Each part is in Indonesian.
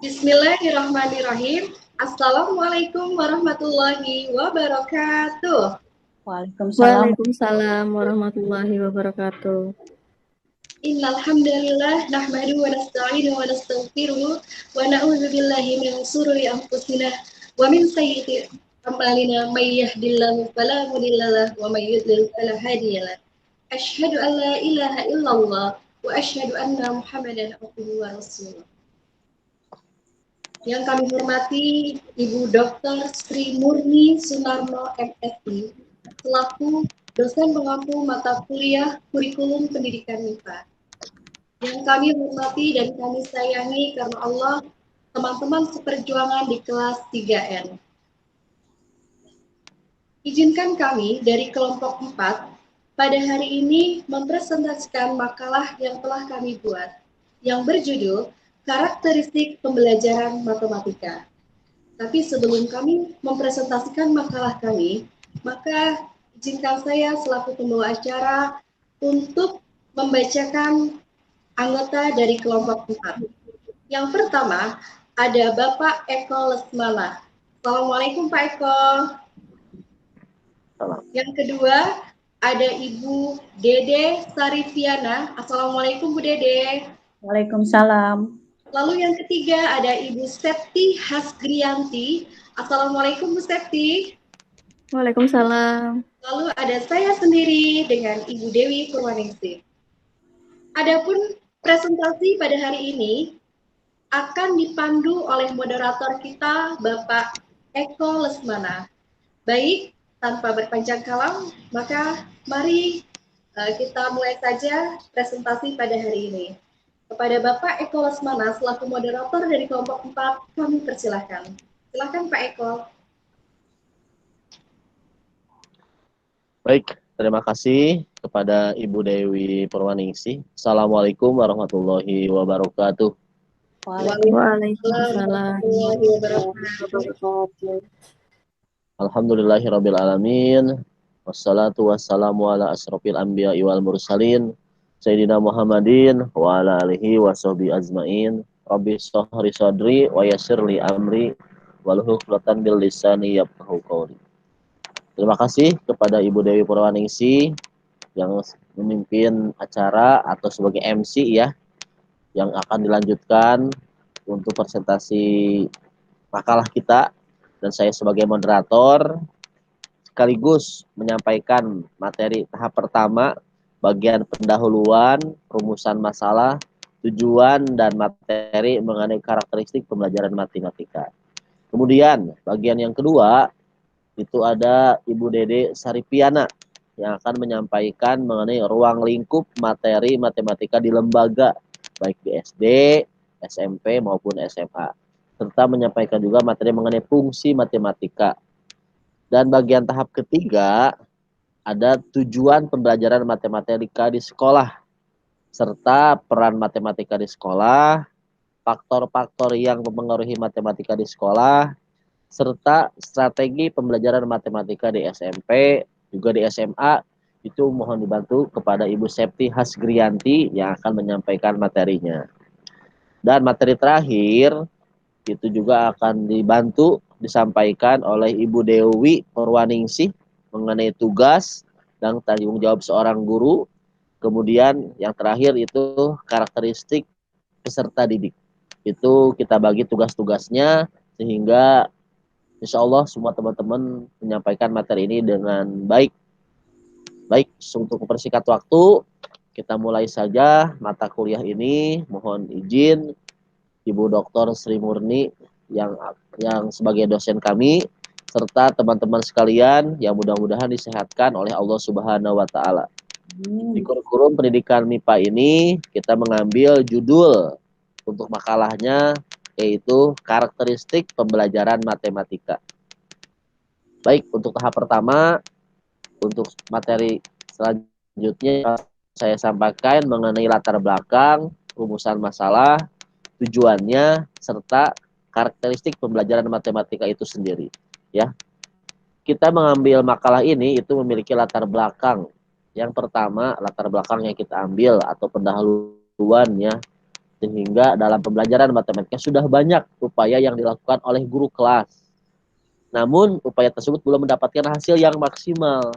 Bismillahirrahmanirrahim. Assalamualaikum warahmatullahi wabarakatuh. Waalaikumsalam. Waalaikumsalam warahmatullahi wabarakatuh. Innal hamdalillah nahmaduhu wa nasta'inuhu wa nastaghfiruh wa na'udzu billahi min shururi anfusina wa min sayyiati a'malina may yahdihillahu fala mudilla lahu wa may yudlil fala hadiya lahu. Asyhadu an la ilaha illallah wa asyhadu anna Muhammadan abduhu wa rasuluh. Yang kami hormati Ibu Dr. Sri Murni Sunarno MSI selaku dosen pengampu mata kuliah kurikulum pendidikan MIPA. Yang kami hormati dan kami sayangi karena Allah, teman-teman seperjuangan di kelas 3N. Izinkan kami dari kelompok 4 pada hari ini mempresentasikan makalah yang telah kami buat yang berjudul Karakteristik Pembelajaran Matematika. Tapi sebelum kami mempresentasikan makalah kami, maka izinkan saya selaku pembawa acara untuk membacakan anggota dari kelompok 4. Yang pertama, ada Bapak Eko Lesmana. Assalamualaikum Pak Eko. Yang kedua, ada Ibu Dede Sarifiana. Assalamualaikum Bu Dede. Waalaikumsalam. Lalu yang ketiga ada Ibu Septi Hasgrianti. Assalamualaikum Bu Septi. Waalaikumsalam. Lalu ada saya sendiri dengan Ibu Dewi Purwaningsih. Adapun presentasi pada hari ini akan dipandu oleh moderator kita Bapak Eko Lesmana. Baik, tanpa berpanjang kalam, maka mari kita mulai saja presentasi pada hari ini. Kepada Bapak Eko Lesmana selaku moderator dari kelompok 4, kami persilahkan. Silakan Pak Eko. Baik, terima kasih kepada Ibu Dewi Purwaningsih. Assalamualaikum warahmatullahi wabarakatuh. Waalaikumsalam warahmatullahi wabarakatuh. Alhamdulillahirabbil alamin. Wassalatu wassalamu ala asrofil anbiya'i wal mursalin Sayyidina Muhammadin wa ala alihi wa sahbihi ajmain. Rabbi shrah sadri wa yassir li amri wahlul 'uqdatam min lisani yafqahu qawli. Terima kasih kepada Ibu Dewi Purwaningsih yang memimpin acara atau sebagai MC ya, yang akan dilanjutkan untuk presentasi makalah kita, dan saya sebagai moderator sekaligus menyampaikan materi tahap pertama, bagian pendahuluan, rumusan masalah, tujuan dan materi mengenai karakteristik pembelajaran matematika. Kemudian bagian yang kedua itu ada Ibu Dede Saripiana yang akan menyampaikan mengenai ruang lingkup materi matematika di lembaga, baik di SD, SMP maupun SMA, serta menyampaikan juga materi mengenai fungsi matematika. Dan bagian tahap ketiga ada tujuan pembelajaran matematika di sekolah, serta peran matematika di sekolah, faktor-faktor yang mempengaruhi matematika di sekolah, serta strategi pembelajaran matematika di SMP, juga di SMA. Itu mohon dibantu kepada Ibu Septi Hasgrianti yang akan menyampaikan materinya. Dan materi terakhir itu juga akan dibantu disampaikan oleh Ibu Dewi Purwaningsih mengenai tugas dan tanggung jawab seorang guru. Kemudian yang terakhir itu karakteristik peserta didik. Itu kita bagi tugas-tugasnya sehingga insya Allah semua teman-teman menyampaikan materi ini dengan baik. Baik, untuk mempersingkat waktu, kita mulai saja mata kuliah ini. Mohon izin Ibu Dr. Sri Murni yang sebagai dosen kami, serta teman-teman sekalian yang mudah-mudahan disehatkan oleh Allah Subhanahu wa Ta'ala. Di kurikulum pendidikan MIPA ini kita mengambil judul untuk makalahnya yaitu karakteristik pembelajaran matematika. Baik, untuk tahap pertama, untuk materi selanjutnya saya sampaikan mengenai latar belakang, rumusan masalah, tujuannya, serta karakteristik pembelajaran matematika itu sendiri. Ya, kita mengambil makalah ini itu memiliki latar belakang. Yang pertama, latar belakang yang kita ambil atau pendahuluannya. Sehingga dalam pembelajaran matematika sudah banyak upaya yang dilakukan oleh guru kelas. Namun upaya tersebut belum mendapatkan hasil yang maksimal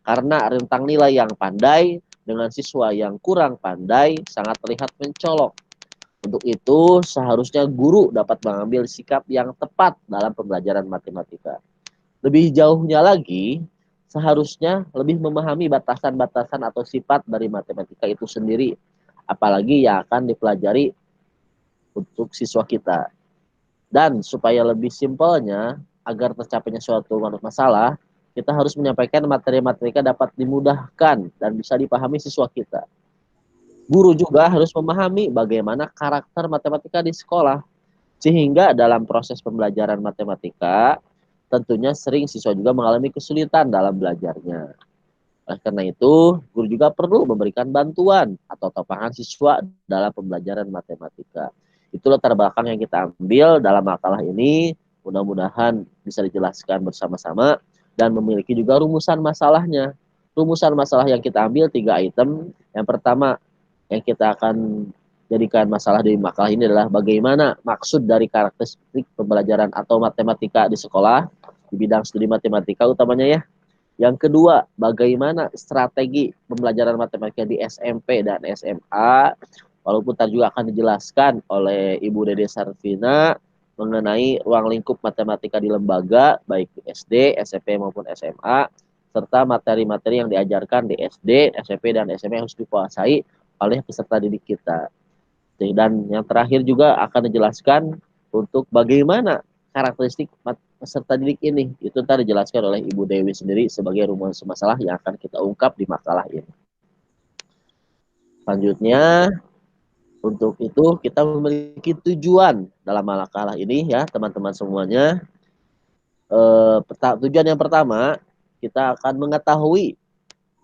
karena rentang nilai yang pandai dengan siswa yang kurang pandai sangat terlihat mencolok. Untuk itu, seharusnya guru dapat mengambil sikap yang tepat dalam pembelajaran matematika. Lebih jauhnya lagi, seharusnya lebih memahami batasan-batasan atau sifat dari matematika itu sendiri, apalagi yang akan dipelajari untuk siswa kita. Dan supaya lebih simpelnya, agar tercapainya suatu masalah, kita harus menyampaikan materi matematika dapat dimudahkan dan bisa dipahami siswa kita. Guru juga harus memahami bagaimana karakter matematika di sekolah, sehingga dalam proses pembelajaran matematika, tentunya sering siswa juga mengalami kesulitan dalam belajarnya. Oleh karena itu, guru juga perlu memberikan bantuan atau topangan siswa dalam pembelajaran matematika. Itu latar belakang yang kita ambil dalam makalah ini. Mudah-mudahan bisa dijelaskan bersama-sama dan memiliki juga rumusan masalahnya. Rumusan masalah yang kita ambil 3 item. Yang pertama, yang kita akan jadikan masalah di makalah ini adalah bagaimana maksud dari karakteristik pembelajaran atau matematika di sekolah, di bidang studi matematika utamanya ya. Yang kedua, bagaimana strategi pembelajaran matematika di SMP dan SMA, walaupun tadi juga akan dijelaskan oleh Ibu Dede Sarvina mengenai ruang lingkup matematika di lembaga, baik di SD, SMP maupun SMA, serta materi-materi yang diajarkan di SD, SMP, dan SMA yang harus dikuasai oleh peserta didik kita. Dan yang terakhir juga akan dijelaskan untuk bagaimana karakteristik peserta didik ini. Itu tadi dijelaskan oleh Ibu Dewi sendiri sebagai rumus masalah yang akan kita ungkap di makalah ini. Selanjutnya, untuk itu kita memiliki tujuan dalam makalah ini ya teman-teman semuanya. Tujuan yang pertama, kita akan mengetahui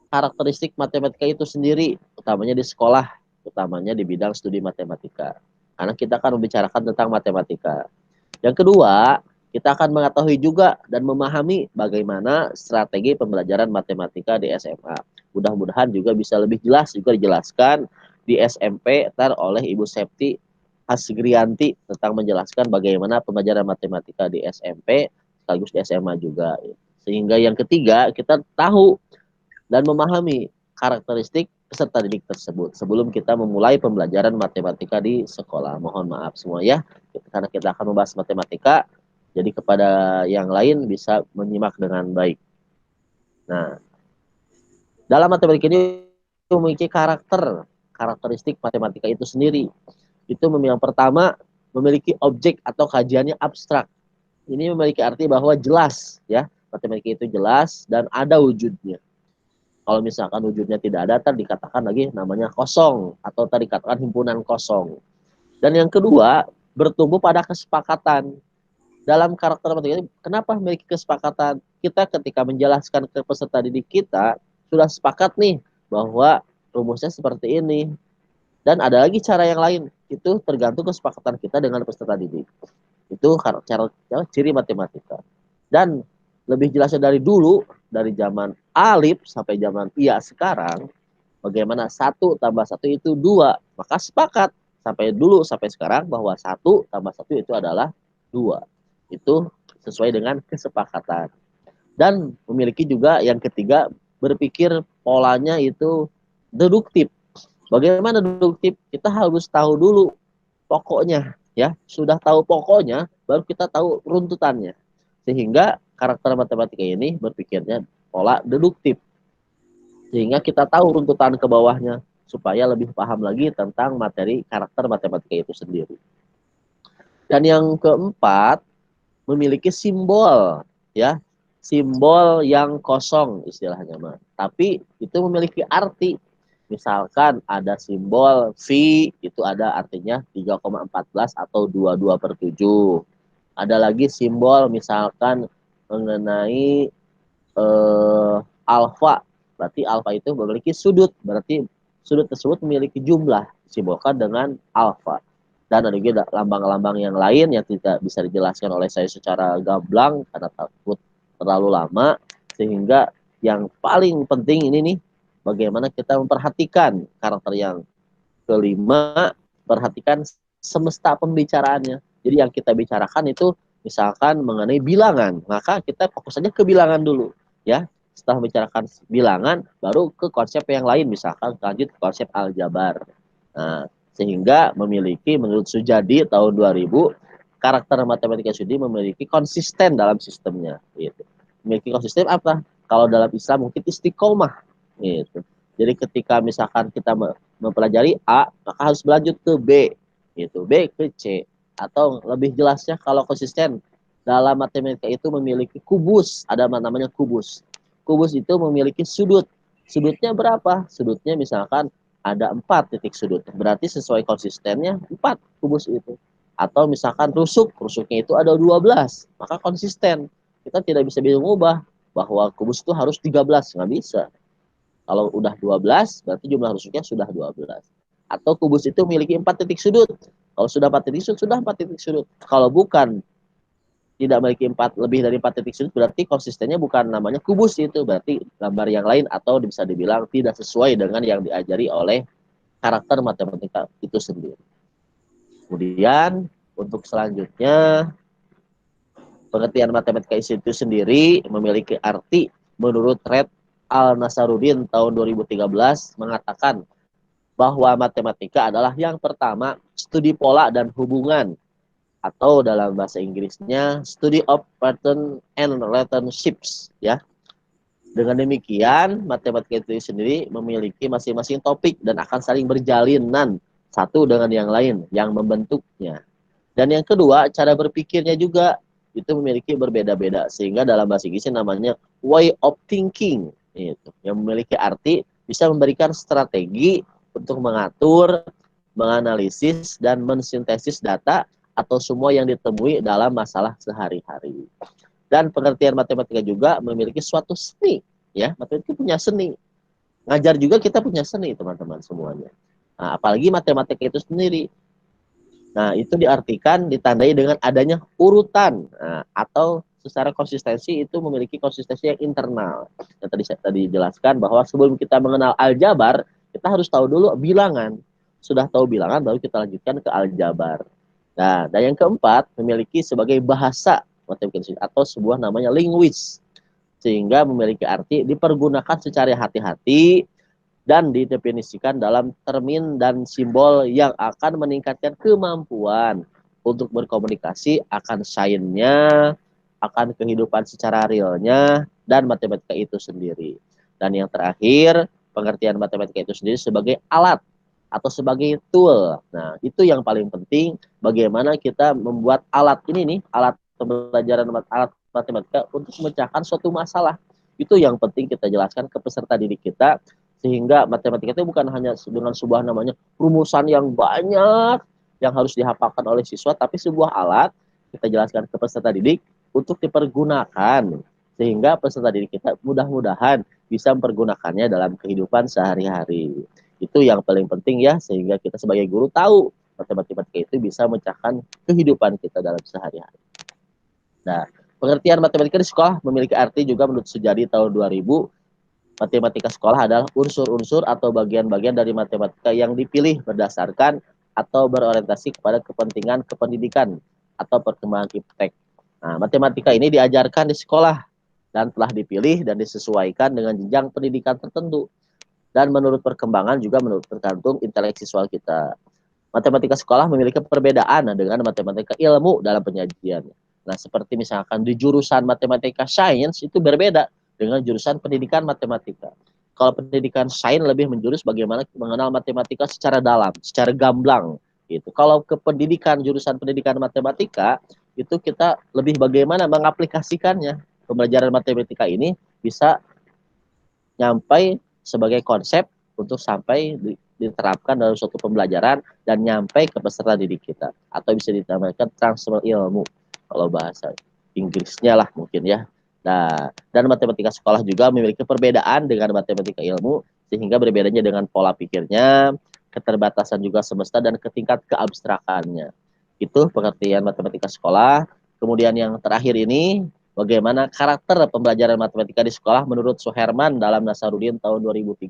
karakteristik matematika itu sendiri, utamanya di sekolah, utamanya di bidang studi matematika. Karena kita akan membicarakan tentang matematika. Yang kedua, kita akan mengetahui juga dan memahami bagaimana strategi pembelajaran matematika di SMA. Mudah-mudahan juga bisa lebih jelas juga dijelaskan di SMP oleh Ibu Septi Hasgrianti tentang menjelaskan bagaimana pembelajaran matematika di SMP sekaligus di SMA juga. Sehingga yang ketiga, kita tahu dan memahami karakteristik peserta didik tersebut sebelum kita memulai pembelajaran matematika di sekolah. Mohon maaf semua ya, karena kita akan membahas matematika, jadi kepada yang lain bisa menyimak dengan baik. Nah, dalam matematika ini memiliki karakteristik matematika itu sendiri. Itu yang pertama, memiliki objek atau kajiannya abstrak. Ini memiliki arti bahwa jelas ya, matematika itu jelas dan ada wujudnya. Kalau misalkan wujudnya tidak ada, tadi dikatakan lagi namanya kosong atau tadi dikatakan himpunan kosong. Dan yang kedua, bertumbuh pada kesepakatan. Dalam karakter matematika ini, kenapa memiliki kesepakatan? Kita ketika menjelaskan ke peserta didik kita, sudah sepakat nih bahwa rumusnya seperti ini. Dan ada lagi cara yang lain, itu tergantung kesepakatan kita dengan peserta didik. Itu cara ciri matematika. Dan lebih jelasnya dari dulu, dari zaman alif sampai zaman iya sekarang, bagaimana 1 tambah 1 itu 2. Maka sepakat sampai dulu sampai sekarang bahwa 1 tambah 1 itu adalah 2. Itu sesuai dengan kesepakatan. Dan memiliki juga yang ketiga, berpikir polanya itu deduktif. Bagaimana deduktif? Kita harus tahu dulu pokoknya ya. Sudah tahu pokoknya, baru kita tahu runtutannya. Sehingga karakter matematika ini berpikirnya pola deduktif. Sehingga kita tahu runtutan ke bawahnya supaya lebih paham lagi tentang materi karakter matematika itu sendiri. Dan yang keempat, memiliki simbol ya. Simbol yang kosong istilahnya mah. Tapi itu memiliki arti. Misalkan ada simbol V, itu ada artinya 3,14 atau 22/7. Ada lagi simbol misalkan mengenai alfa, berarti alfa itu memiliki sudut, berarti sudut tersebut memiliki jumlah, disimbolkan dengan alfa. Dan ada juga lambang-lambang yang lain yang tidak bisa dijelaskan oleh saya secara gamblang karena takut terlalu lama. Sehingga yang paling penting ini nih, bagaimana kita memperhatikan karakter yang kelima, perhatikan semesta pembicaraannya. Jadi yang kita bicarakan itu misalkan mengenai bilangan, maka kita fokus saja ke bilangan dulu, ya. Setelah membicarakan bilangan, baru ke konsep yang lain, misalkan lanjut ke konsep aljabar. Nah, sehingga memiliki menurut Sujadi tahun 2000, karakter matematika studi memiliki konsisten dalam sistemnya. Gitu. Memiliki konsisten apa? Kalau dalam Islam mungkin istiqomah. Gitu. Jadi ketika misalkan kita mempelajari A, maka harus berlanjut ke B, gitu. B ke C. Atau lebih jelasnya kalau konsisten dalam matematika itu memiliki kubus, ada namanya kubus. Kubus itu memiliki sudut. Sudutnya berapa? Sudutnya misalkan ada 4 titik sudut. Berarti sesuai konsistennya 4 kubus itu. Atau misalkan rusuknya itu ada 12, maka konsisten. Kita tidak bisa mengubah bahwa kubus itu harus 13, nggak bisa. Kalau udah 12, berarti jumlah rusuknya sudah 12. Atau kubus itu memiliki 4 titik sudut. Kalau sudah 4 titik sudut, sudah 4 titik sudut. Kalau bukan, tidak memiliki lebih dari 4 titik sudut, berarti konsistennya bukan namanya kubus itu. Berarti gambar yang lain atau bisa dibilang tidak sesuai dengan yang diajari oleh karakter matematika itu sendiri. Kemudian, untuk selanjutnya, pengertian matematika itu sendiri memiliki arti menurut Red Al-Nasaruddin tahun 2013 mengatakan bahwa matematika adalah yang pertama studi pola dan hubungan, atau dalam bahasa Inggrisnya study of pattern and relationships, ya. Dengan demikian, matematika itu sendiri memiliki masing-masing topik dan akan saling berjalinan satu dengan yang lain yang membentuknya. Dan yang kedua, cara berpikirnya juga itu memiliki berbeda-beda, sehingga dalam bahasa Inggris namanya way of thinking, itu yang memiliki arti bisa memberikan strategi untuk mengatur, menganalisis, dan mensintesis data atau semua yang ditemui dalam masalah sehari-hari. Dan pengertian matematika juga memiliki suatu seni, ya. Matematika punya seni. Ngajar juga kita punya seni, teman-teman semuanya. Nah, apalagi matematika itu sendiri. Nah, itu diartikan ditandai dengan adanya urutan, atau secara konsistensi itu memiliki konsistensi yang internal. Yang tadi saya jelaskan bahwa sebelum kita mengenal aljabar, kita harus tahu dulu bilangan. Sudah tahu bilangan, baru kita lanjutkan ke aljabar. Nah, dan yang keempat, memiliki sebagai bahasa matematika atau sebuah namanya linguis, sehingga memiliki arti dipergunakan secara hati-hati dan didefinisikan dalam termin dan simbol yang akan meningkatkan kemampuan untuk berkomunikasi akan sainnya, akan kehidupan secara realnya, dan matematika itu sendiri. Dan yang terakhir, pengertian matematika itu sendiri sebagai alat atau sebagai tool. Nah, itu yang paling penting, bagaimana kita membuat alat ini nih, alat pembelajaran alat matematika untuk memecahkan suatu masalah. Itu yang penting kita jelaskan ke peserta didik kita, sehingga matematika itu bukan hanya dengan sebuah namanya rumusan yang banyak yang harus dihafalkan oleh siswa, tapi sebuah alat kita jelaskan ke peserta didik untuk dipergunakan, sehingga peserta didik kita mudah-mudahan bisa mempergunakannya dalam kehidupan sehari-hari. Itu yang paling penting, ya, sehingga kita sebagai guru tahu matematika itu bisa memecahkan kehidupan kita dalam sehari-hari. Nah, pengertian matematika di sekolah memiliki arti juga menurut Sujadi tahun 2000. Matematika sekolah adalah unsur-unsur atau bagian-bagian dari matematika yang dipilih berdasarkan atau berorientasi kepada kepentingan kependidikan atau perkembangan iptek. Nah, matematika ini diajarkan di sekolah dan telah dipilih dan disesuaikan dengan jenjang pendidikan tertentu. Dan menurut perkembangan juga menurut tergantung intelek siswa kita. Matematika sekolah memiliki perbedaan dengan matematika ilmu dalam penyajiannya. Nah, seperti misalkan di jurusan matematika sains itu berbeda dengan jurusan pendidikan matematika. Kalau pendidikan sains lebih menjurus bagaimana mengenal matematika secara dalam, secara gamblang, gitu. Kalau ke pendidikan jurusan pendidikan matematika itu kita lebih bagaimana mengaplikasikannya. Pembelajaran matematika ini bisa nyampai sebagai konsep untuk sampai diterapkan dalam suatu pembelajaran dan nyampai ke peserta didik kita, atau bisa dinamakan transfer ilmu kalau bahasa Inggrisnya lah mungkin, ya. Nah, dan matematika sekolah juga memiliki perbedaan dengan matematika ilmu, sehingga berbedanya dengan pola pikirnya, keterbatasan juga semesta, dan ketingkat keabstrakannya. Itu pengertian matematika sekolah. Kemudian yang terakhir ini, bagaimana karakter pembelajaran matematika di sekolah menurut Suherman dalam Nasaruddin tahun 2013,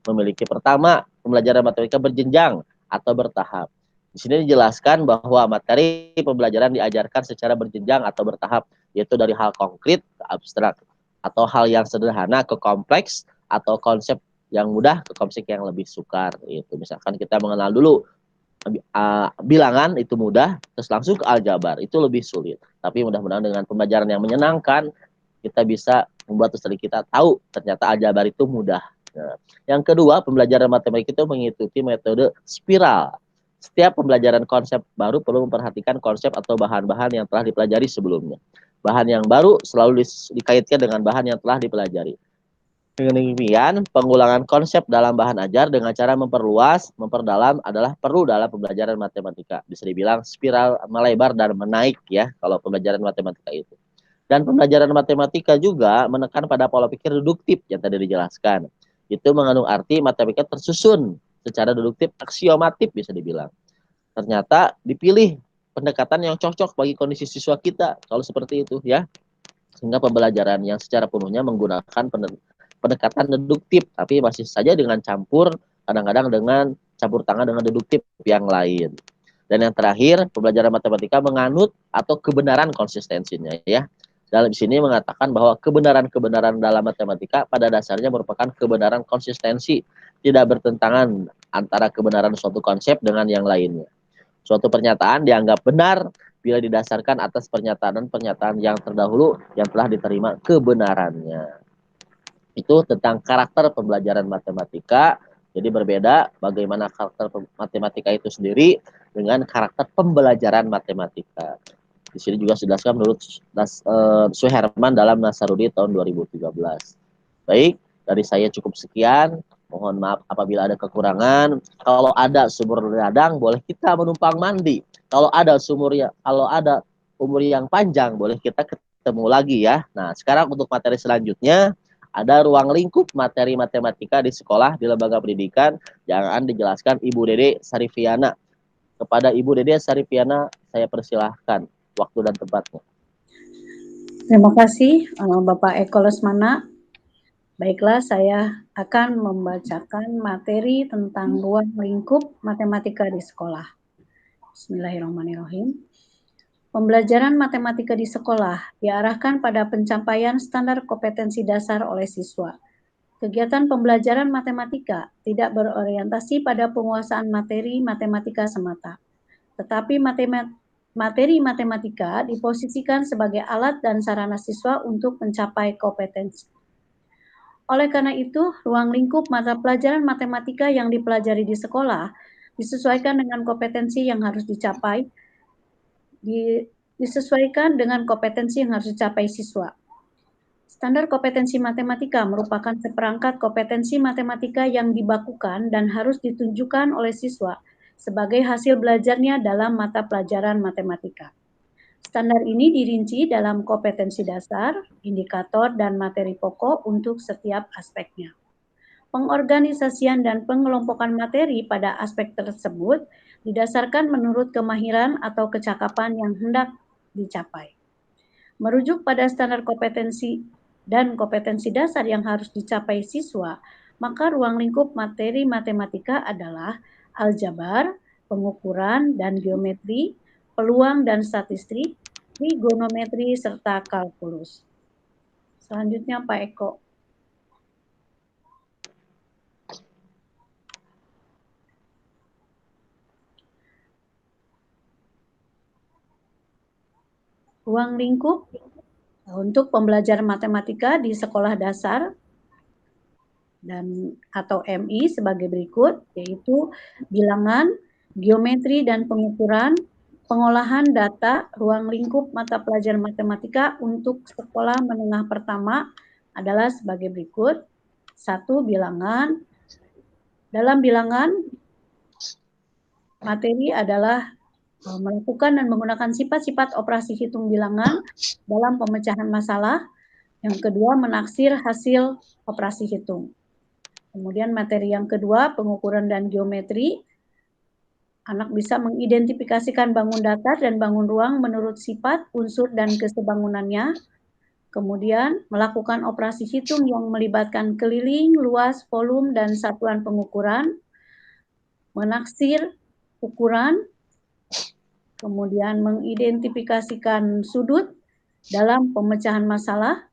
memiliki pertama, pembelajaran matematika berjenjang atau bertahap. Di sini dijelaskan bahwa materi pembelajaran diajarkan secara berjenjang atau bertahap, yaitu dari hal konkret ke abstrak, atau hal yang sederhana ke kompleks, atau konsep yang mudah ke konsep yang lebih sukar. Itu misalkan kita mengenal dulu bilangan itu mudah, terus langsung ke aljabar itu lebih sulit. Tapi mudah-mudahan dengan pembelajaran yang menyenangkan, kita bisa membuat studi kita tahu ternyata aljabar itu mudah. Nah, yang kedua, pembelajaran matematika itu mengikuti metode spiral. Setiap pembelajaran konsep baru perlu memperhatikan konsep atau bahan-bahan yang telah dipelajari sebelumnya. Bahan yang baru selalu dikaitkan dengan bahan yang telah dipelajari. Dengan demikian, pengulangan konsep dalam bahan ajar dengan cara memperluas, memperdalam adalah perlu dalam pembelajaran matematika. Bisa dibilang spiral melebar dan menaik ya kalau pembelajaran matematika itu. Dan pembelajaran matematika juga menekan pada pola pikir deduktif yang tadi dijelaskan. Itu mengandung arti matematika tersusun secara deduktif aksiomatif bisa dibilang. Ternyata dipilih pendekatan yang cocok bagi kondisi siswa kita kalau seperti itu ya. Sehingga pembelajaran yang secara penuhnya menggunakan pendekatan deduktif, tapi masih saja dengan campur kadang-kadang dengan campur tangan dengan deduktif yang lain. Dan yang terakhir, pembelajaran matematika menganut atau kebenaran konsistensinya ya. Dalam sini mengatakan bahwa kebenaran-kebenaran dalam matematika pada dasarnya merupakan kebenaran konsistensi, tidak bertentangan antara kebenaran suatu konsep dengan yang lainnya. Suatu pernyataan dianggap benar bila didasarkan atas pernyataan-pernyataan yang terdahulu yang telah diterima kebenarannya. Itu tentang karakter pembelajaran matematika. Jadi berbeda bagaimana karakter matematika itu sendiri dengan karakter pembelajaran matematika. Di sini juga dijelaskan menurut Suherman dalam Nasarudi tahun 2013. Baik, dari saya cukup sekian. Mohon maaf apabila ada kekurangan. Kalau ada sumur ladang, boleh kita menumpang mandi. Kalau ada umur yang panjang, boleh kita ketemu lagi ya. Nah, sekarang untuk materi selanjutnya, ada ruang lingkup materi matematika di sekolah, di lembaga pendidikan. Jangan dijelaskan Ibu Dede Sarifiana. Kepada Ibu Dede Sarifiana, saya persilahkan waktu dan tempatnya. Terima kasih Bapak Eko Lesmana. Baiklah, saya akan membacakan materi tentang ruang lingkup matematika di sekolah. Bismillahirrahmanirrahim. Pembelajaran matematika di sekolah diarahkan pada pencapaian standar kompetensi dasar oleh siswa. Kegiatan pembelajaran matematika tidak berorientasi pada penguasaan materi matematika semata, tetapi materi matematika diposisikan sebagai alat dan sarana siswa untuk mencapai kompetensi. Oleh karena itu, ruang lingkup mata pelajaran matematika yang dipelajari di sekolah disesuaikan dengan kompetensi yang harus dicapai, disesuaikan dengan kompetensi yang harus dicapai siswa. Standar kompetensi matematika merupakan seperangkat kompetensi matematika yang dibakukan dan harus ditunjukkan oleh siswa sebagai hasil belajarnya dalam mata pelajaran matematika. Standar ini dirinci dalam kompetensi dasar, indikator, dan materi pokok untuk setiap aspeknya. Pengorganisasian dan pengelompokan materi pada aspek tersebut didasarkan menurut kemahiran atau kecakapan yang hendak dicapai. Merujuk pada standar kompetensi dan kompetensi dasar yang harus dicapai siswa, maka ruang lingkup materi matematika adalah aljabar, pengukuran dan geometri, peluang dan statistik, trigonometri, serta kalkulus. Selanjutnya Pak Eko. Ruang lingkup untuk pembelajaran matematika di sekolah dasar dan atau MI sebagai berikut, yaitu bilangan, geometri dan pengukuran, pengolahan data. Ruang lingkup mata pelajaran matematika untuk sekolah menengah pertama adalah sebagai berikut. 1. Bilangan. Dalam bilangan, materi adalah melakukan dan menggunakan sifat-sifat operasi hitung bilangan dalam pemecahan masalah. Yang kedua, menaksir hasil operasi hitung. Kemudian materi yang kedua, pengukuran dan geometri. Anak bisa mengidentifikasikan bangun datar dan bangun ruang menurut sifat, unsur, dan kesebangunannya. Kemudian melakukan operasi hitung yang melibatkan keliling, luas, volume, dan satuan pengukuran. menaksir ukuran, kemudian mengidentifikasikan sudut dalam pemecahan masalah.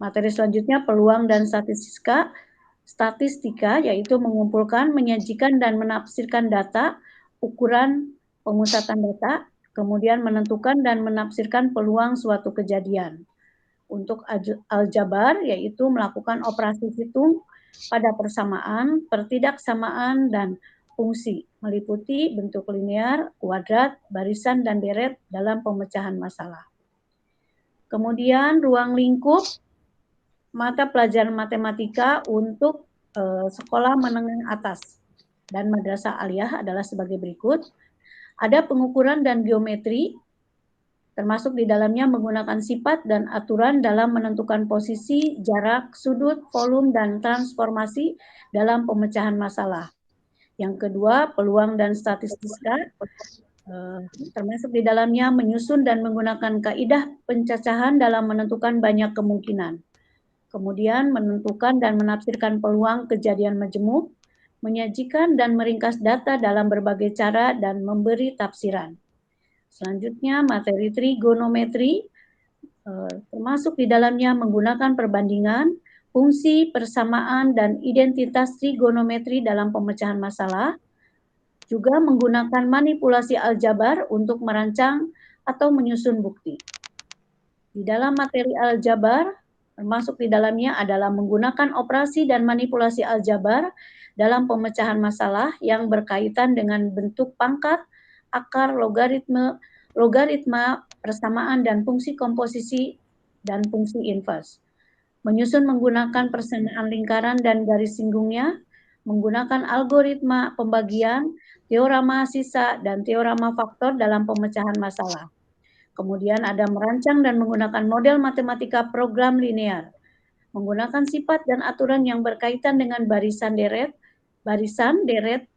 Materi selanjutnya peluang dan statistika, yaitu mengumpulkan, menyajikan, dan menafsirkan data, ukuran pemusatan data, kemudian menentukan dan menafsirkan peluang suatu kejadian. Untuk aljabar, yaitu melakukan operasi hitung pada persamaan, pertidaksamaan, dan fungsi, meliputi bentuk linear, kuadrat, barisan, dan deret dalam pemecahan masalah. Kemudian ruang lingkup mata pelajaran matematika untuk sekolah menengah atas dan madrasah aliyah adalah sebagai berikut. Ada pengukuran dan geometri, termasuk di dalamnya menggunakan sifat dan aturan dalam menentukan posisi, jarak, sudut, volume, dan transformasi dalam pemecahan masalah. Yang kedua, peluang dan statistika, termasuk di dalamnya menyusun dan menggunakan kaidah pencacahan dalam menentukan banyak kemungkinan. Kemudian menentukan dan menafsirkan peluang kejadian majemuk, menyajikan dan meringkas data dalam berbagai cara dan memberi tafsiran. Selanjutnya materi trigonometri, termasuk di dalamnya menggunakan perbandingan, fungsi, persamaan, dan identitas trigonometri dalam pemecahan masalah, juga menggunakan manipulasi aljabar untuk merancang atau menyusun bukti. Di dalam materi aljabar, termasuk di dalamnya adalah menggunakan operasi dan manipulasi aljabar dalam pemecahan masalah yang berkaitan dengan bentuk pangkat, akar, logaritma, persamaan, dan fungsi komposisi dan fungsi invers. Menyusun menggunakan persamaan lingkaran dan garis singgungnya, menggunakan algoritma pembagian, teorema sisa, dan teorema faktor dalam pemecahan masalah. Kemudian ada merancang dan menggunakan model matematika program linear, menggunakan sifat dan aturan yang berkaitan dengan barisan, deret,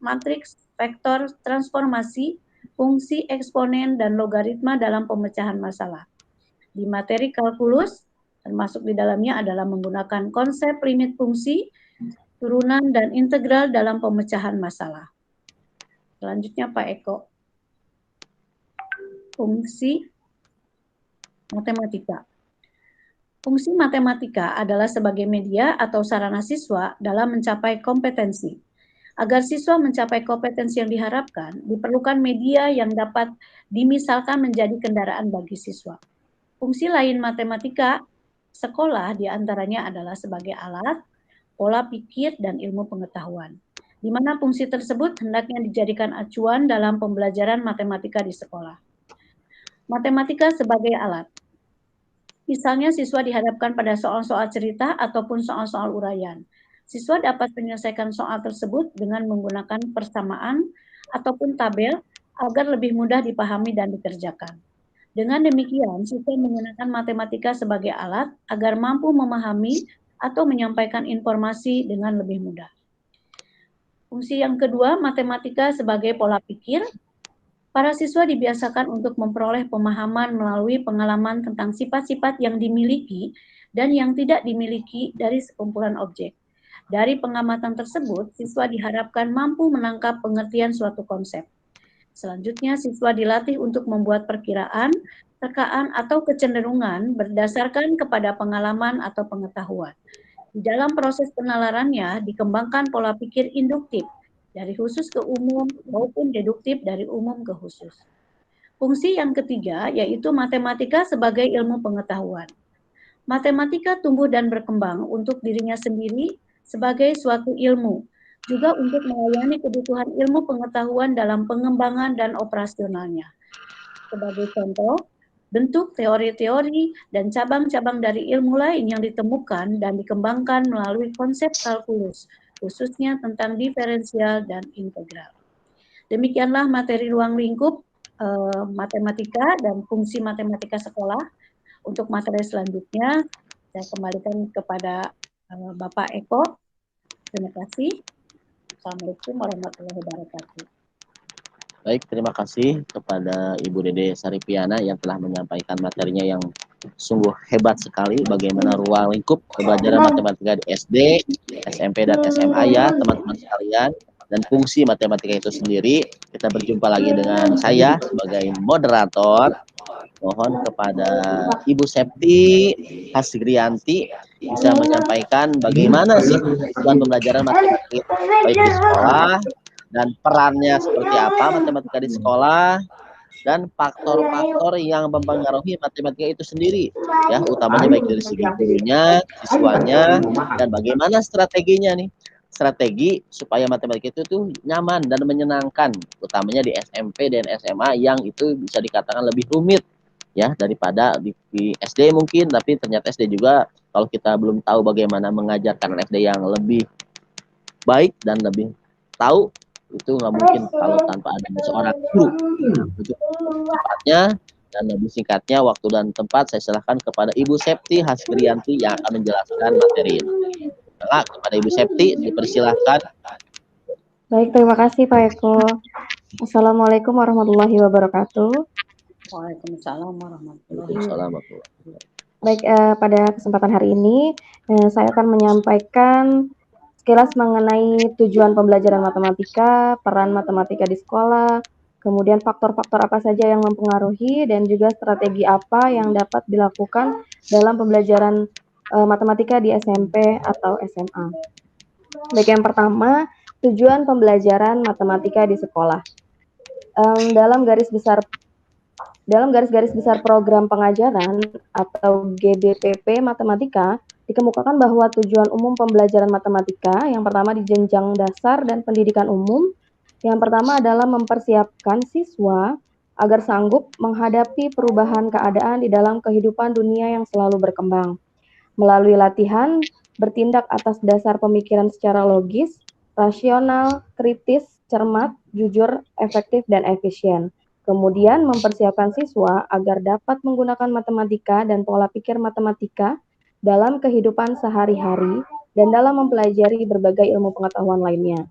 matriks, vektor, transformasi, fungsi, eksponen, dan logaritma dalam pemecahan masalah. Di materi kalkulus, termasuk di dalamnya adalah menggunakan konsep limit fungsi, turunan, dan integral dalam pemecahan masalah. Selanjutnya Pak Eko. Fungsi matematika. Fungsi matematika adalah sebagai media atau sarana siswa dalam mencapai kompetensi. Agar siswa mencapai kompetensi yang diharapkan, diperlukan media yang dapat dimisalkan menjadi kendaraan bagi siswa. Fungsi lain matematika sekolah diantaranya adalah sebagai alat, pola pikir, dan ilmu pengetahuan, di mana fungsi tersebut hendaknya dijadikan acuan dalam pembelajaran matematika di sekolah. Matematika sebagai alat. Misalnya siswa dihadapkan pada soal-soal cerita ataupun soal-soal uraian. Siswa dapat menyelesaikan soal tersebut dengan menggunakan persamaan ataupun tabel agar lebih mudah dipahami dan dikerjakan. Dengan demikian, siswa menggunakan matematika sebagai alat agar mampu memahami atau menyampaikan informasi dengan lebih mudah. Fungsi yang kedua, matematika sebagai pola pikir. Para siswa dibiasakan untuk memperoleh pemahaman melalui pengalaman tentang sifat-sifat yang dimiliki dan yang tidak dimiliki dari sekumpulan objek. Dari pengamatan tersebut, siswa diharapkan mampu menangkap pengertian suatu konsep. Selanjutnya, siswa dilatih untuk membuat perkiraan, rekaan, atau kecenderungan berdasarkan kepada pengalaman atau pengetahuan. Di dalam proses penalarannya, dikembangkan pola pikir induktif, dari khusus ke umum maupun deduktif dari umum ke khusus. Fungsi yang ketiga yaitu matematika sebagai ilmu pengetahuan. Matematika tumbuh dan berkembang untuk dirinya sendiri sebagai suatu ilmu, juga untuk melayani kebutuhan ilmu pengetahuan dalam pengembangan dan operasionalnya. Sebagai contoh, bentuk teori-teori dan cabang-cabang dari ilmu lain yang ditemukan dan dikembangkan melalui konsep kalkulus, khususnya tentang diferensial dan integral. Demikianlah materi ruang lingkup matematika dan fungsi matematika sekolah. Untuk materi selanjutnya, saya kembalikan kepada Bapak Eko. Terima kasih. Assalamualaikum warahmatullahi wabarakatuh. Baik, terima kasih kepada Ibu Dede Saripiana yang telah menyampaikan materinya yang Sungguh hebat sekali bagaimana ruang lingkup pembelajaran matematika di SD, SMP, dan SMA ya teman-teman sekalian. Dan fungsi matematika itu sendiri, kita berjumpa lagi dengan saya sebagai moderator. Mohon kepada Ibu Septi Hasgrianti bisa menyampaikan bagaimana sih tujuan pembelajaran matematika itu baik di sekolah dan perannya seperti apa matematika di sekolah dan faktor-faktor yang mempengaruhi matematika itu sendiri ya, utamanya baik dari segi gurunya, siswanya, dan bagaimana strateginya nih, strategi supaya matematika itu tuh nyaman dan menyenangkan, utamanya di SMP dan SMA yang itu bisa dikatakan lebih rumit ya daripada di SD mungkin, tapi ternyata SD juga kalau kita belum tahu bagaimana mengajarkan SD yang lebih baik dan lebih tahu, itu nggak mungkin kalau tanpa ada seorang guru. Untuk cepatnya dan lebih singkatnya waktu dan tempat saya serahkan kepada Ibu Septi Hasgrianti yang akan menjelaskan materi ini. Nah, kepada Ibu Septi dipersilahkan. Baik, terima kasih Pak Eko. Assalamualaikum warahmatullahi wabarakatuh. Waalaikumsalam warahmatullahi Waalaikumsalam. Baik, pada kesempatan hari ini saya akan menyampaikan sekilas mengenai tujuan pembelajaran matematika, peran matematika di sekolah, kemudian faktor-faktor apa saja yang mempengaruhi, dan juga strategi apa yang dapat dilakukan dalam pembelajaran matematika di SMP atau SMA. Baik, yang pertama, tujuan pembelajaran matematika di sekolah. Dalam garis-garis besar program pengajaran atau GBPP Matematika, dikemukakan bahwa tujuan umum pembelajaran matematika yang pertama di jenjang dasar dan pendidikan umum, yang pertama adalah mempersiapkan siswa agar sanggup menghadapi perubahan keadaan di dalam kehidupan dunia yang selalu berkembang. Melalui latihan, bertindak atas dasar pemikiran secara logis, rasional, kritis, cermat, jujur, efektif, dan efisien. Kemudian mempersiapkan siswa agar dapat menggunakan matematika dan pola pikir matematika dalam kehidupan sehari-hari dan dalam mempelajari berbagai ilmu pengetahuan lainnya.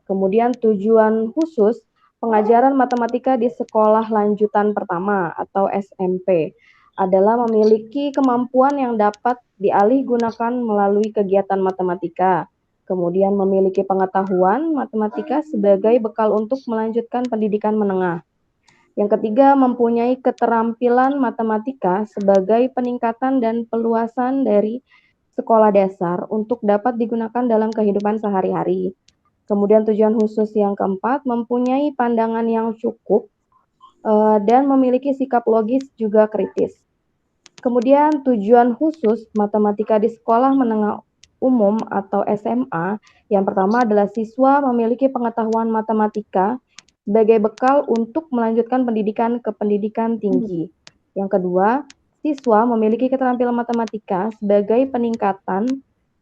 Kemudian tujuan khusus pengajaran matematika di sekolah lanjutan pertama atau SMP adalah memiliki kemampuan yang dapat dialihgunakan melalui kegiatan matematika, kemudian memiliki pengetahuan matematika sebagai bekal untuk melanjutkan pendidikan menengah. Yang ketiga, mempunyai keterampilan matematika sebagai peningkatan dan peluasan dari sekolah dasar untuk dapat digunakan dalam kehidupan sehari-hari. Kemudian tujuan khusus yang keempat, mempunyai pandangan yang cukup dan memiliki sikap logis juga kritis. Kemudian tujuan khusus matematika di sekolah menengah umum atau SMA, yang pertama adalah siswa memiliki pengetahuan matematika sebagai bekal untuk melanjutkan pendidikan ke pendidikan tinggi. Yang kedua, siswa memiliki keterampilan matematika sebagai peningkatan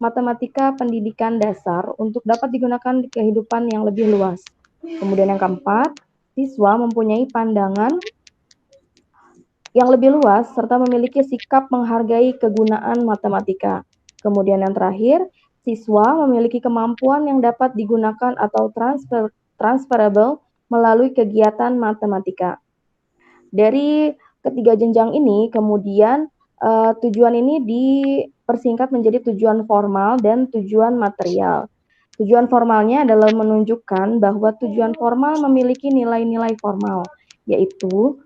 matematika pendidikan dasar untuk dapat digunakan di kehidupan yang lebih luas. Kemudian yang keempat, siswa mempunyai pandangan yang lebih luas serta memiliki sikap menghargai kegunaan matematika. Kemudian yang terakhir, siswa memiliki kemampuan yang dapat digunakan atau transferable melalui kegiatan matematika. Dari ketiga jenjang ini, kemudian tujuan ini dipersingkat menjadi tujuan formal dan tujuan material. Tujuan formalnya adalah menunjukkan bahwa tujuan formal memiliki nilai-nilai formal, yaitu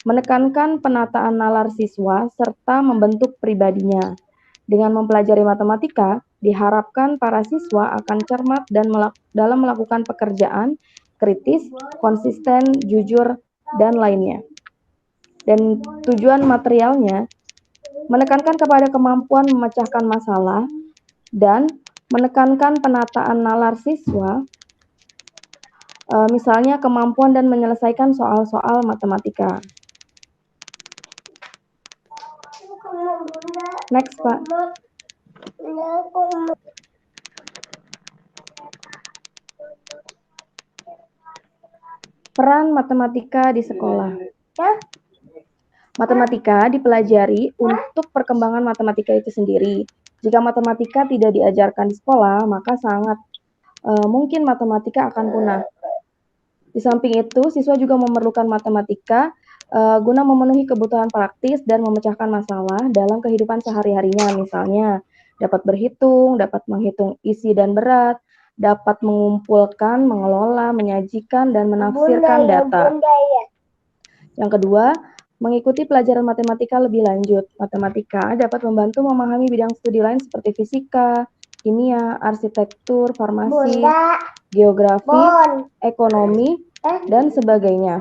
menekankan penataan nalar siswa serta membentuk pribadinya. Dengan mempelajari matematika, diharapkan para siswa akan cermat dan dalam melakukan pekerjaan, kritis, konsisten, jujur, dan lainnya. Dan tujuan materialnya menekankan kepada kemampuan memecahkan masalah dan menekankan penataan nalar siswa, misalnya kemampuan dan menyelesaikan soal-soal matematika. Next, Pak. Peran matematika di sekolah. Matematika dipelajari untuk perkembangan matematika itu sendiri. Jika matematika tidak diajarkan di sekolah, maka sangat mungkin matematika akan punah. Di samping itu, siswa juga memerlukan matematika guna memenuhi kebutuhan praktis dan memecahkan masalah dalam kehidupan sehari-harinya. Misalnya, dapat berhitung, dapat menghitung isi dan berat, dapat mengumpulkan, mengelola, menyajikan, dan menafsirkan data. Yang kedua, mengikuti pelajaran matematika lebih lanjut. Matematika dapat membantu memahami bidang studi lain seperti fisika, kimia, arsitektur, farmasi, geografi, ekonomi, dan sebagainya.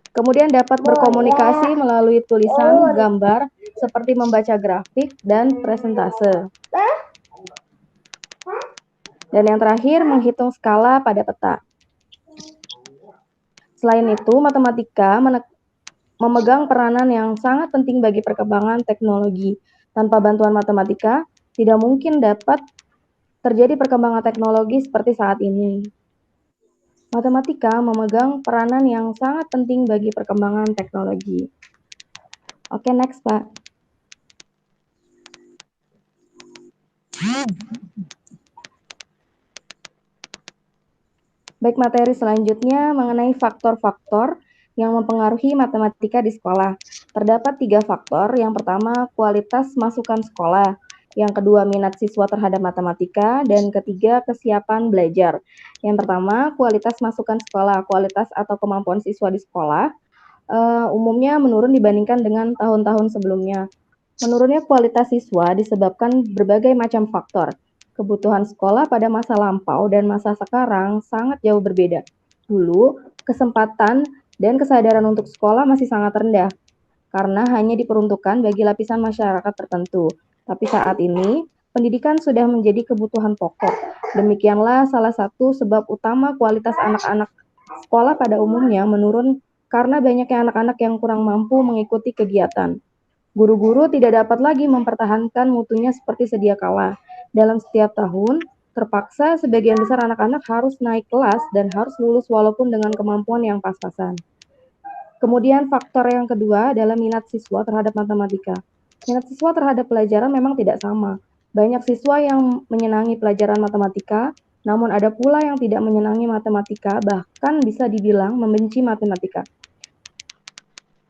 Kemudian dapat berkomunikasi melalui tulisan, gambar, seperti membaca grafik dan presentase. Dan yang terakhir, menghitung skala pada peta. Selain itu, matematika memegang peranan yang sangat penting bagi perkembangan teknologi. Tanpa bantuan matematika, tidak mungkin dapat terjadi perkembangan teknologi seperti saat ini. Matematika memegang peranan yang sangat penting bagi perkembangan teknologi. Oke, next, Pak. Baik, materi selanjutnya mengenai faktor-faktor yang mempengaruhi matematika di sekolah. Terdapat 3 faktor. Yang pertama, kualitas masukan sekolah. Yang kedua, minat siswa terhadap matematika. Dan ketiga, kesiapan belajar. Yang pertama, kualitas masukan sekolah. Kualitas atau kemampuan siswa di sekolah umumnya menurun dibandingkan dengan tahun-tahun sebelumnya. Menurunnya kualitas siswa disebabkan berbagai macam faktor. Kebutuhan sekolah pada masa lampau dan masa sekarang sangat jauh berbeda. Dulu, kesempatan dan kesadaran untuk sekolah masih sangat rendah, karena hanya diperuntukkan bagi lapisan masyarakat tertentu. Tapi saat ini, pendidikan sudah menjadi kebutuhan pokok. Demikianlah salah satu sebab utama kualitas anak-anak sekolah pada umumnya menurun karena banyaknya anak-anak yang kurang mampu mengikuti kegiatan. Guru-guru tidak dapat lagi mempertahankan mutunya seperti sedia kala. Dalam setiap tahun, terpaksa sebagian besar anak-anak harus naik kelas dan harus lulus walaupun dengan kemampuan yang pas-pasan. Kemudian faktor yang kedua adalah minat siswa terhadap matematika. Minat siswa terhadap pelajaran memang tidak sama. Banyak siswa yang menyenangi pelajaran matematika, namun ada pula yang tidak menyenangi matematika, bahkan bisa dibilang membenci matematika.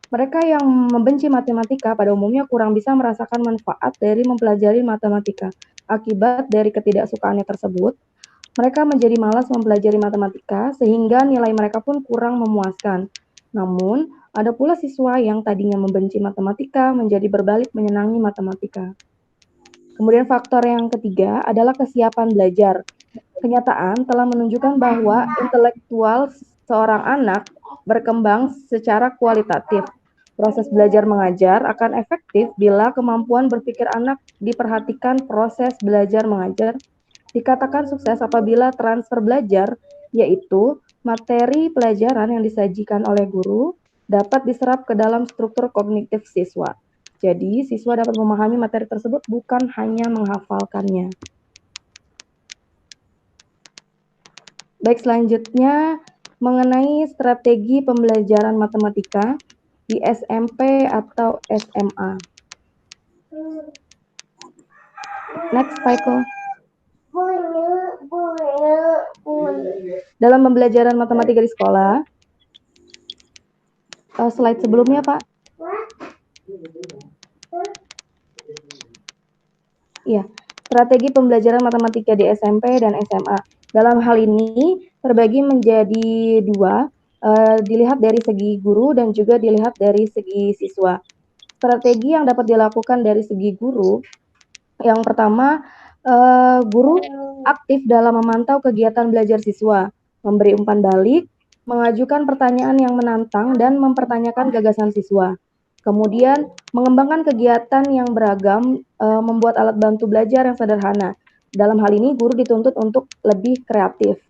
Mereka yang membenci matematika pada umumnya kurang bisa merasakan manfaat dari mempelajari matematika. Akibat dari ketidaksukaannya tersebut, mereka menjadi malas mempelajari matematika sehingga nilai mereka pun kurang memuaskan. Namun, ada pula siswa yang tadinya membenci matematika menjadi berbalik menyenangi matematika. Kemudian faktor yang ketiga adalah kesiapan belajar. Kenyataan telah menunjukkan bahwa intelektual seorang anak berkembang secara kualitatif. Proses belajar mengajar akan efektif bila kemampuan berpikir anak diperhatikan. Proses belajar mengajar dikatakan sukses apabila transfer belajar, yaitu materi pelajaran yang disajikan oleh guru, dapat diserap ke dalam struktur kognitif siswa. Jadi, siswa dapat memahami materi tersebut bukan hanya menghafalkannya. Baik, selanjutnya mengenai strategi pembelajaran matematika di SMP atau SMA. Next, Paiko. Dalam pembelajaran matematika di sekolah, slide sebelumnya, Pak. Iya, strategi pembelajaran matematika di SMP dan SMA. Dalam hal ini terbagi menjadi dua, dilihat dari segi guru dan juga dilihat dari segi siswa. Strategi yang dapat dilakukan dari segi guru, yang pertama, guru aktif dalam memantau kegiatan belajar siswa, memberi umpan balik, mengajukan pertanyaan yang menantang, dan mempertanyakan gagasan siswa. Kemudian, mengembangkan kegiatan yang beragam, membuat alat bantu belajar yang sederhana. Dalam hal ini, guru dituntut untuk lebih kreatif.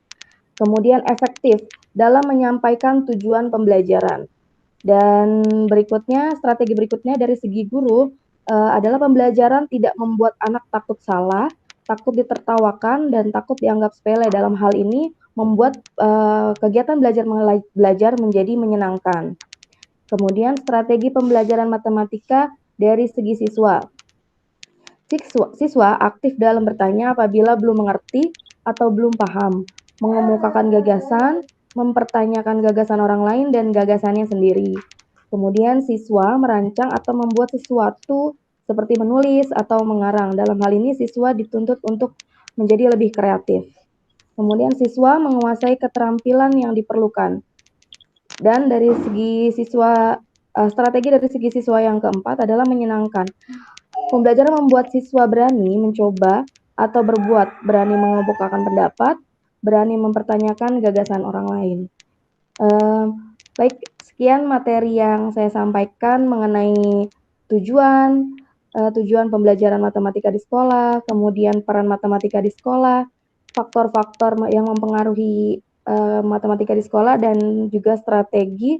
Kemudian, efektif dalam menyampaikan tujuan pembelajaran. Dan berikutnya, strategi berikutnya dari segi guru adalah pembelajaran tidak membuat anak takut salah, takut ditertawakan, dan takut dianggap sepele. Dalam hal ini, membuat kegiatan belajar menjadi menyenangkan. Kemudian strategi pembelajaran matematika dari segi siswa. Siswa aktif dalam bertanya apabila belum mengerti atau belum paham, mengemukakan gagasan, mempertanyakan gagasan orang lain dan gagasannya sendiri. Kemudian siswa merancang atau membuat sesuatu seperti menulis atau mengarang. Dalam hal ini siswa dituntut untuk menjadi lebih kreatif. Kemudian siswa menguasai keterampilan yang diperlukan. Dan dari segi siswa, strategi dari segi siswa yang keempat adalah menyenangkan. Pembelajaran membuat siswa berani mencoba atau berbuat, berani mengemukakan pendapat, berani mempertanyakan gagasan orang lain. Baik, sekian materi yang saya sampaikan mengenai tujuan pembelajaran matematika di sekolah, kemudian peran matematika di sekolah, faktor-faktor yang mempengaruhi matematika di sekolah, dan juga strategi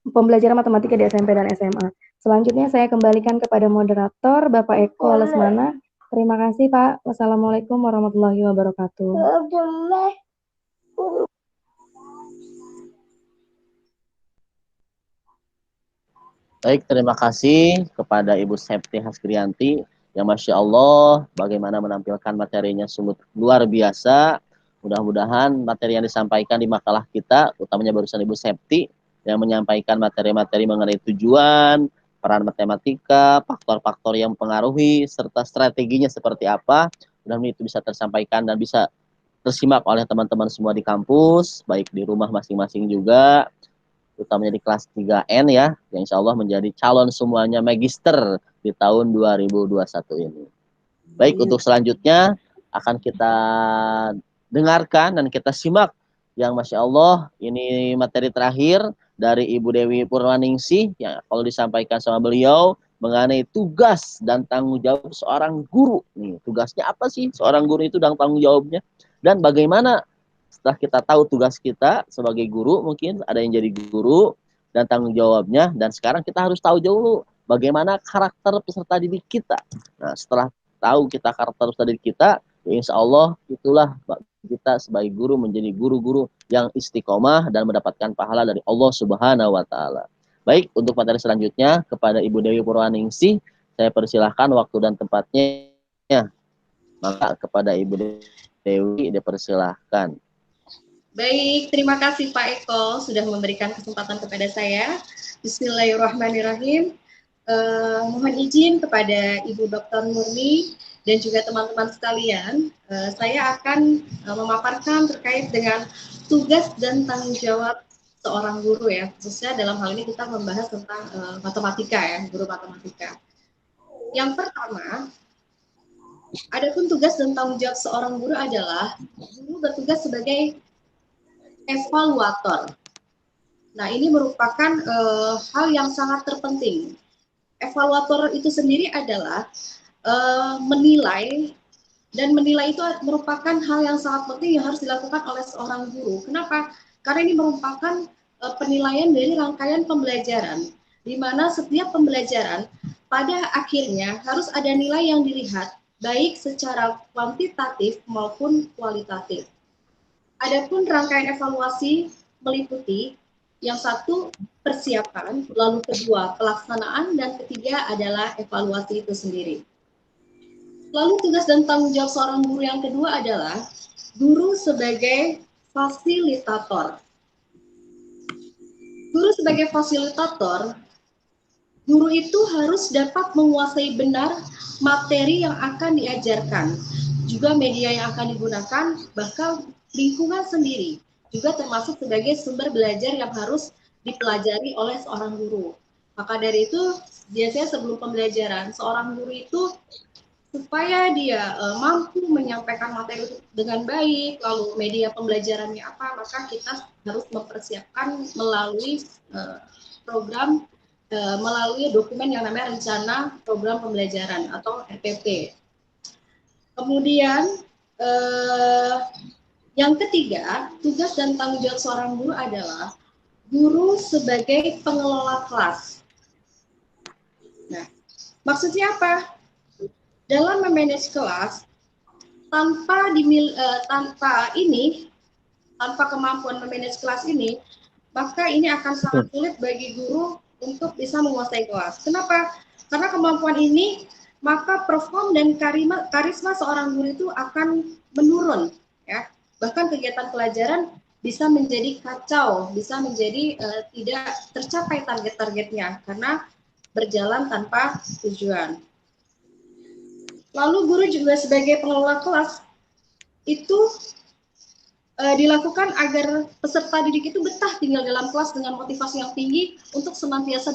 pembelajaran matematika di SMP dan SMA. Selanjutnya saya kembalikan kepada moderator Bapak Eko Lesmana. Terima kasih Pak. Wassalamualaikum warahmatullahi wabarakatuh. Baik, terima kasih kepada Ibu Septi Haskrianti yang Masya Allah bagaimana menampilkan materinya sungguh luar biasa. Mudah-mudahan materi yang disampaikan di makalah kita, utamanya barusan Ibu Septi, yang menyampaikan materi-materi mengenai tujuan, peran matematika, faktor-faktor yang mempengaruhi, serta strateginya seperti apa, mudah-mudahan itu bisa tersampaikan dan bisa tersimak oleh teman-teman semua di kampus, baik di rumah masing-masing juga, utamanya di kelas 3N ya, yang insya Allah menjadi calon semuanya magister di tahun 2021 ini. Baik, untuk selanjutnya akan kita dengarkan dan kita simak yang Masya Allah, ini materi terakhir dari Ibu Dewi Purwaningsih yang kalau disampaikan sama beliau mengenai tugas dan tanggung jawab seorang guru. Nih, tugasnya apa sih seorang guru itu dan tanggung jawabnya? Dan bagaimana setelah kita tahu tugas kita sebagai guru, mungkin ada yang jadi guru dan tanggung jawabnya, dan sekarang kita harus tahu dulu bagaimana karakter peserta didik kita. Nah, setelah tahu kita karakter peserta didik kita, ya insya Allah itulah kita sebagai guru menjadi guru-guru yang istiqomah dan mendapatkan pahala dari Allah Subhanahu wa Ta'ala. Baik, untuk materi selanjutnya kepada Ibu Dewi Purwaningsih, saya persilahkan waktu dan tempatnya. Maka kepada Ibu Dewi dipersilahkan. Baik, terima kasih Pak Eko sudah memberikan kesempatan kepada saya. Bismillahirrahmanirrahim. Mohon izin kepada Ibu Dr. Murni dan juga teman-teman sekalian, saya akan memaparkan terkait dengan tugas dan tanggung jawab seorang guru ya, khususnya dalam hal ini kita membahas tentang matematika ya, guru matematika. Yang pertama, adapun tugas dan tanggung jawab seorang guru adalah guru bertugas sebagai evaluator. Nah, ini merupakan hal yang sangat terpenting. Evaluator itu sendiri adalah menilai, dan menilai itu merupakan hal yang sangat penting yang harus dilakukan oleh seorang guru. Kenapa? Karena ini merupakan penilaian dari rangkaian pembelajaran, di mana setiap pembelajaran pada akhirnya harus ada nilai yang dilihat, baik secara kuantitatif maupun kualitatif. Adapun rangkaian evaluasi meliputi yang satu persiapan, lalu kedua pelaksanaan, dan ketiga adalah evaluasi itu sendiri. Lalu tugas dan tanggung jawab seorang guru yang kedua adalah guru sebagai fasilitator. Guru sebagai fasilitator, guru itu harus dapat menguasai benar materi yang akan diajarkan, juga media yang akan digunakan, bahkan lingkungan sendiri juga termasuk sebagai sumber belajar yang harus dipelajari oleh seorang guru. Maka dari itu biasanya sebelum pembelajaran seorang guru itu supaya dia mampu menyampaikan materi dengan baik, lalu media pembelajarannya apa, maka kita harus mempersiapkan melalui program, melalui dokumen yang namanya rencana program pembelajaran atau RPP. Kemudian yang ketiga, tugas dan tanggung jawab seorang guru adalah guru sebagai pengelola kelas. Nah, maksudnya apa? Dalam memanage kelas, tanpa kemampuan memanage kelas ini, maka ini akan sangat sulit bagi guru untuk bisa menguasai kelas. Kenapa? Karena kemampuan ini, maka perform dan karisma seorang guru itu akan menurun, ya. Bahkan kegiatan pelajaran bisa menjadi kacau, bisa menjadi tidak tercapai target-targetnya karena berjalan tanpa tujuan. Lalu guru juga sebagai pengelola kelas itu dilakukan agar peserta didik itu betah tinggal dalam kelas dengan motivasi yang tinggi untuk senantiasa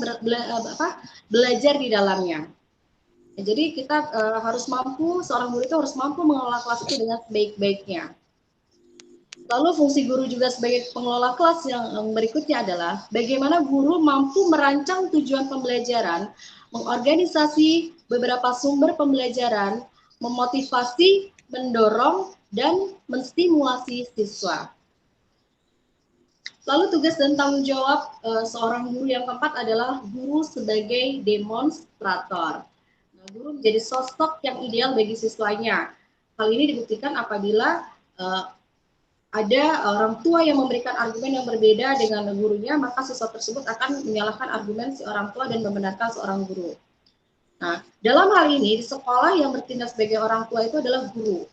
belajar di dalamnya. Ya, jadi kita harus mampu, seorang guru itu harus mampu mengelola kelas itu dengan sebaik-baiknya. Lalu fungsi guru juga sebagai pengelola kelas yang berikutnya adalah bagaimana guru mampu merancang tujuan pembelajaran, mengorganisasi beberapa sumber pembelajaran, memotivasi, mendorong, dan menstimulasi siswa. Lalu tugas dan tanggung jawab seorang guru yang keempat adalah guru sebagai demonstrator. Nah, guru menjadi sosok yang ideal bagi siswanya. Hal ini dibuktikan apabila ada orang tua yang memberikan argumen yang berbeda dengan gurunya, maka siswa tersebut akan menyalahkan argumen si orang tua dan membenarkan seorang guru. Nah, dalam hal ini, di sekolah yang bertindak sebagai orang tua itu adalah guru.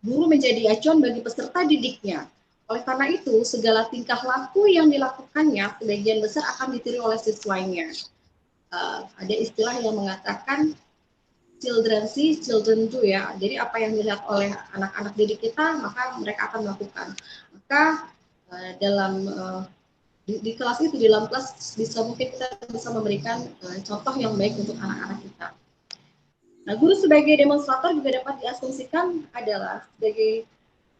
Guru menjadi acuan bagi peserta didiknya. Oleh karena itu, segala tingkah laku yang dilakukannya sebagian besar akan ditiru oleh siswanya. Ada istilah yang mengatakan children see, children do ya. Jadi apa yang dilihat oleh anak-anak didik kita, maka mereka akan melakukan. Maka di kelas itu, di dalam kelas mungkin kita bisa memberikan contoh yang baik untuk anak-anak kita. Nah, guru sebagai demonstrator juga dapat diasumsikan adalah sebagai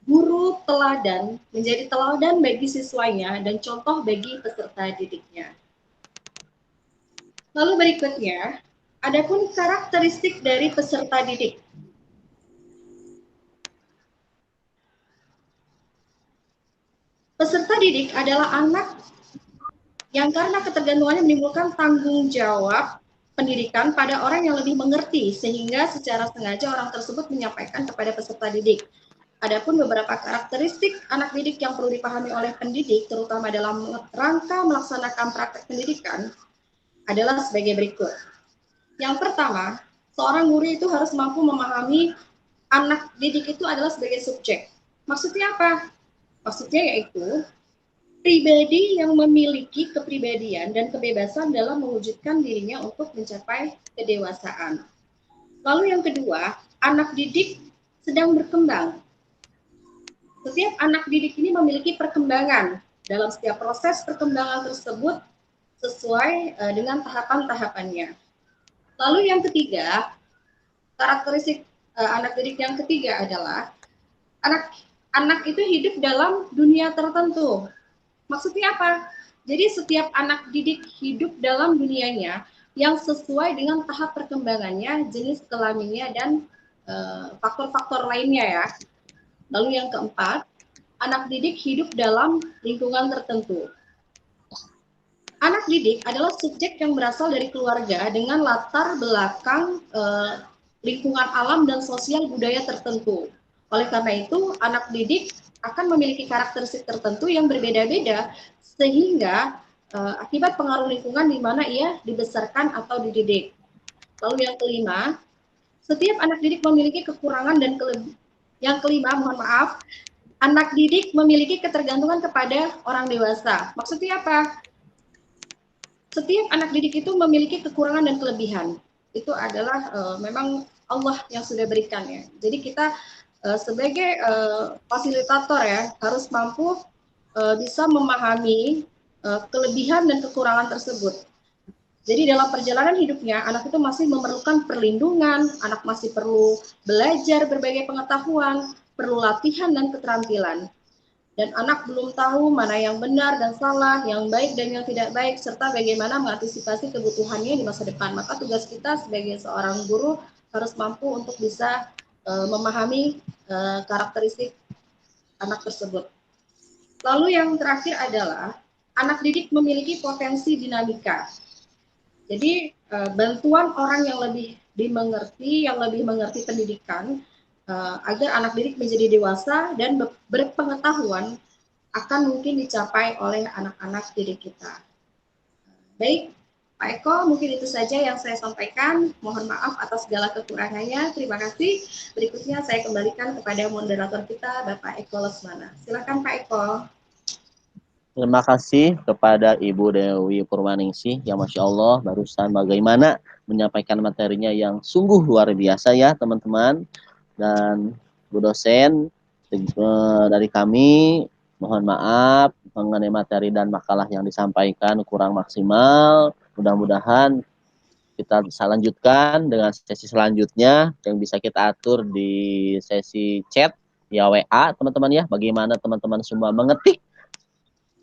guru teladan, menjadi teladan bagi siswanya dan contoh bagi peserta didiknya. Lalu berikutnya, adapun karakteristik dari peserta didik. Peserta didik adalah anak yang karena ketergantungannya menimbulkan tanggung jawab pendidikan pada orang yang lebih mengerti, sehingga secara sengaja orang tersebut menyampaikan kepada peserta didik. Adapun beberapa karakteristik anak didik yang perlu dipahami oleh pendidik, terutama dalam rangka melaksanakan praktek pendidikan, adalah sebagai berikut. Yang pertama, seorang guru itu harus mampu memahami anak didik itu adalah sebagai subjek. Maksudnya apa? Maksudnya yaitu pribadi yang memiliki kepribadian dan kebebasan dalam mewujudkan dirinya untuk mencapai kedewasaan. Lalu yang kedua, anak didik sedang berkembang. Setiap anak didik ini memiliki perkembangan. Dalam setiap proses perkembangan tersebut sesuai dengan tahapan-tahapannya. Lalu yang ketiga, karakteristik anak didik yang ketiga adalah anak itu hidup dalam dunia tertentu. Maksudnya apa? Jadi setiap anak didik hidup dalam dunianya yang sesuai dengan tahap perkembangannya, jenis kelaminnya, dan faktor-faktor lainnya ya. Lalu yang keempat, anak didik hidup dalam lingkungan tertentu. Anak didik adalah subjek yang berasal dari keluarga dengan latar belakang lingkungan alam dan sosial budaya tertentu. Oleh karena itu, anak didik akan memiliki karakteristik tertentu yang berbeda-beda sehingga akibat pengaruh lingkungan di mana ia dibesarkan atau dididik. Lalu yang kelima, setiap anak didik memiliki kekurangan dan kelebihan. Yang kelima, mohon maaf, anak didik memiliki ketergantungan kepada orang dewasa. Maksudnya apa? Setiap anak didik itu memiliki kekurangan dan kelebihan. Itu adalah memang Allah yang sudah berikan ya. Jadi kita sebagai fasilitator ya harus mampu bisa memahami kelebihan dan kekurangan tersebut. Jadi dalam perjalanan hidupnya anak itu masih memerlukan perlindungan, anak masih perlu belajar berbagai pengetahuan, perlu latihan dan keterampilan. Dan anak belum tahu mana yang benar dan salah, yang baik dan yang tidak baik, serta bagaimana mengantisipasi kebutuhannya di masa depan. Maka tugas kita sebagai seorang guru harus mampu untuk bisa memahami karakteristik anak tersebut. Lalu yang terakhir adalah anak didik memiliki potensi dinamika. Jadi bantuan orang yang lebih dimengerti, yang lebih mengerti pendidikan, agar anak didik menjadi dewasa dan berpengetahuan akan mungkin dicapai oleh anak-anak didik kita. Baik, Pak Eko, mungkin itu saja yang saya sampaikan. Mohon maaf atas segala kekurangannya. Terima kasih. Berikutnya saya kembalikan kepada moderator kita, Bapak Eko Lesmana. Silakan Pak Eko. Terima kasih kepada Ibu Dewi Purwaningsih yang Masya Allah barusan bagaimana menyampaikan materinya yang sungguh luar biasa ya teman-teman. Dan Bu dosen dari kami mohon maaf mengenai materi dan makalah yang disampaikan kurang maksimal. Mudah-mudahan kita bisa lanjutkan dengan sesi selanjutnya yang bisa kita atur di sesi chat ya WA teman-teman ya. Bagaimana teman-teman semua mengetik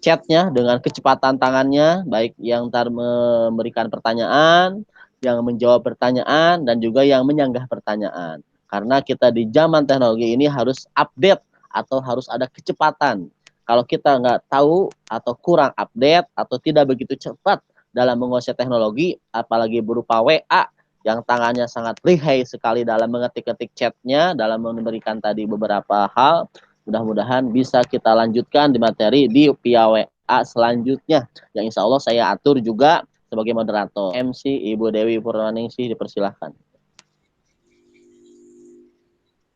chatnya dengan kecepatan tangannya, baik yang memberikan pertanyaan, yang menjawab pertanyaan, dan juga yang menyanggah pertanyaan. Karena kita di zaman teknologi ini harus update atau harus ada kecepatan. Kalau kita nggak tahu atau kurang update atau tidak begitu cepat dalam menguasai teknologi, apalagi berupa WA, yang tangannya sangat lihai sekali dalam mengetik-ketik chatnya, dalam memberikan tadi beberapa hal, mudah-mudahan bisa kita lanjutkan di materi di via WA selanjutnya. Yang insya Allah saya atur juga sebagai moderator. MC Ibu Dewi Purwaningsih dipersilahkan.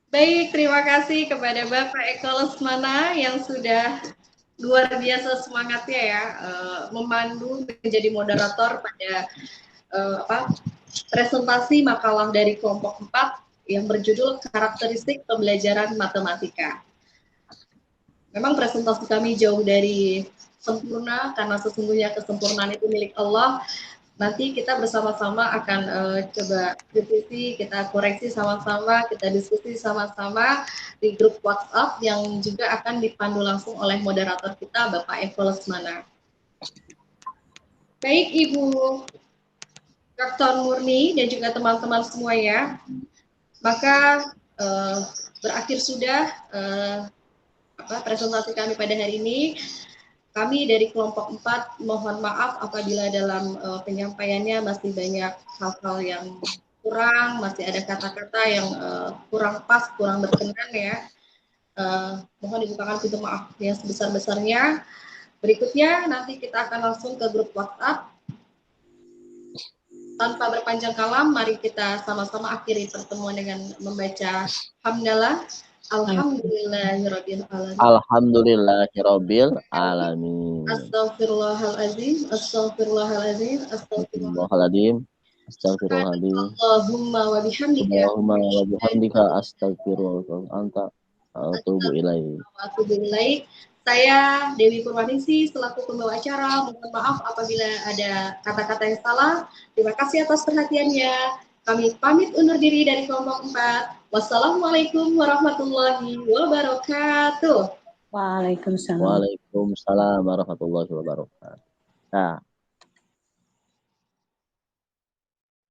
Baik, terima kasih kepada Bapak Eko Lesmana yang sudah luar biasa semangatnya ya, memandu menjadi moderator pada presentasi makalah dari kelompok 4 yang berjudul Karakteristik Pembelajaran Matematika. Memang presentasi kami jauh dari sempurna, karena sesungguhnya kesempurnaan itu milik Allah. Nanti kita bersama-sama akan coba kritisi, kita koreksi sama-sama, kita diskusi sama-sama di grup WhatsApp yang juga akan dipandu langsung oleh moderator kita, Bapak Eko Lesmana. Baik Ibu Dr. Murni dan juga teman-teman semua ya, maka berakhir sudah presentasi kami pada hari ini. Kami dari kelompok 4 mohon maaf apabila dalam penyampaiannya masih banyak hal-hal yang kurang, masih ada kata-kata yang kurang pas, kurang berkenan ya. Mohon dibukakan pintu maaf yang sebesar-besarnya. Berikutnya nanti kita akan langsung ke grup WhatsApp. Tanpa berpanjang kalam, mari kita sama-sama akhiri pertemuan dengan membaca hamdalah. Alhamdulillahirabbil alamin. Alhamdulillahirabbil alamin. Astaghfirullahalazim, astaghfirullahalazim, Astagfirullahaladzim. Astagfirullahaladzim. Allahumma wa bihamdika. Allahumma wa bihamdika astagfirullah anta atubu ilaik. Saya Dewi Purwaningsih selaku pembawa acara, mohon maaf apabila ada kata-kata yang salah. Terima kasih atas perhatiannya. Kami pamit undur diri dari kelompok 4. Wassalamualaikum warahmatullahi wabarakatuh. Waalaikumsalam. Waalaikumsalam warahmatullahi wabarakatuh. Nah,